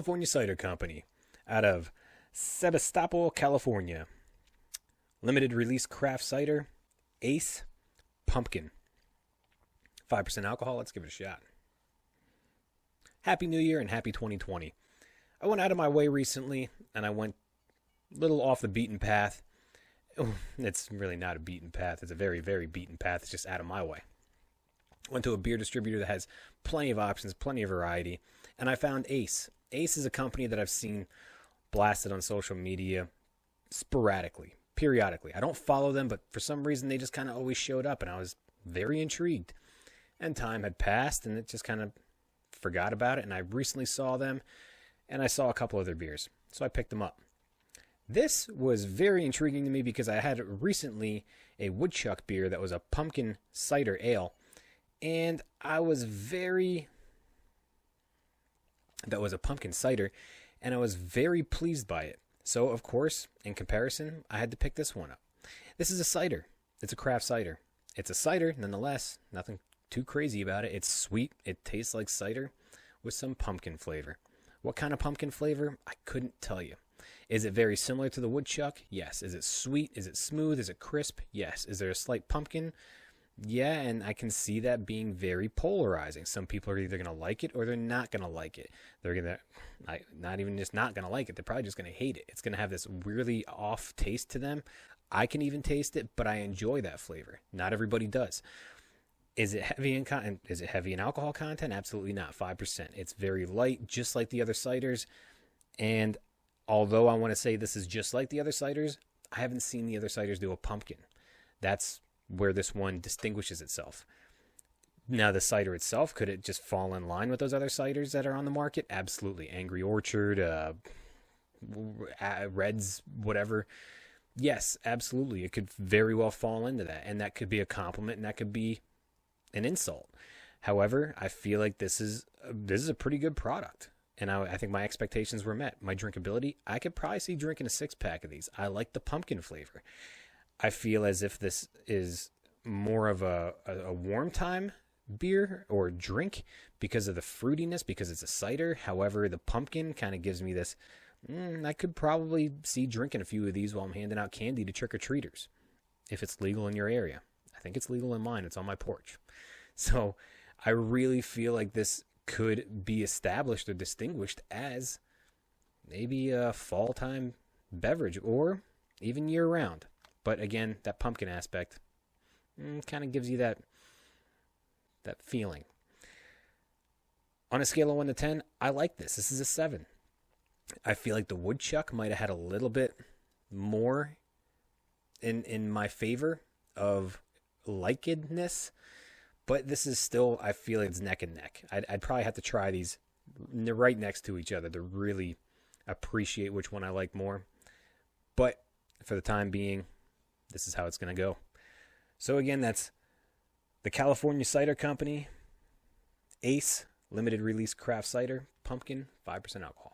California Cider Company out of Sebastopol, California. Limited release craft cider, Ace Pumpkin. 5% alcohol. Let's give it a shot. Happy New Year and happy 2020. I went out of my way recently and I went a little off the beaten path. It's really not a beaten path. It's a very, very beaten path. It's just out of my way. Went to a beer distributor that has plenty of options, plenty of variety, and I found Ace. Ace is a company that I've seen blasted on social media sporadically, periodically. I don't follow them, but for some reason they just kind of always showed up, and I was very intrigued. And time had passed, and it just kind of forgot about it, and I recently saw them, and I saw a couple of their beers, so I picked them up. This was very intriguing to me because I had recently a woodchuck beer that was a pumpkin cider ale, and that was a pumpkin cider, and I was very pleased by it. So, of course, in comparison, I had to pick this one up. This is a cider. It's a craft cider. It's a cider, nonetheless. Nothing too crazy about it. It's sweet. It tastes like cider with some pumpkin flavor. What kind of pumpkin flavor? I couldn't tell you. Is it very similar to the woodchuck? Yes. Is it sweet? Is it smooth? Is it crisp? Yes. Is there a slight pumpkin? Yeah, and I can see that being very polarizing. Some people are either going to like it or they're not going to like it. They're going to, not even just not going to like it, they're probably just going to hate it. It's going to have this really off taste to them. I can even taste it, but I enjoy that flavor. Not everybody does. Is it heavy in content? Is it heavy in alcohol content? Absolutely not. 5%. It's very light, just like the other ciders. And although I want to say this is just like the other ciders, I haven't seen the other ciders do a pumpkin. That's where this one distinguishes itself. Now, the cider itself, could it just fall in line with those other ciders that are on the market? Absolutely. Angry Orchard, Reds, whatever. Yes, absolutely. It could very well fall into that, and that could be a compliment, and that could be an insult. However, I feel like this is a pretty good product, and I think my expectations were met. My drinkability, I could probably see drinking a 6-pack of these. I like the pumpkin flavor. I feel as if this is more of a warm time beer or drink because of the fruitiness, because it's a cider. However, the pumpkin kind of gives me this, I could probably see drinking a few of these while I'm handing out candy to trick-or-treaters, if it's legal in your area. I think it's legal in mine. It's on my porch. So I really feel like this could be established or distinguished as maybe a fall-time beverage or even year-round. But again, that pumpkin aspect kind of gives you that feeling. On a scale of 1 to 10, I like this. This is a 7. I feel like the woodchuck might have had a little bit more in my favor of likedness, but this is still, I feel like it's neck and neck. I'd probably have to try these right next to each other to really appreciate which one I like more. But for the time being, this is how it's going to go. So again, that's the California Cider Company, Ace, limited release craft cider, pumpkin, 5% alcohol.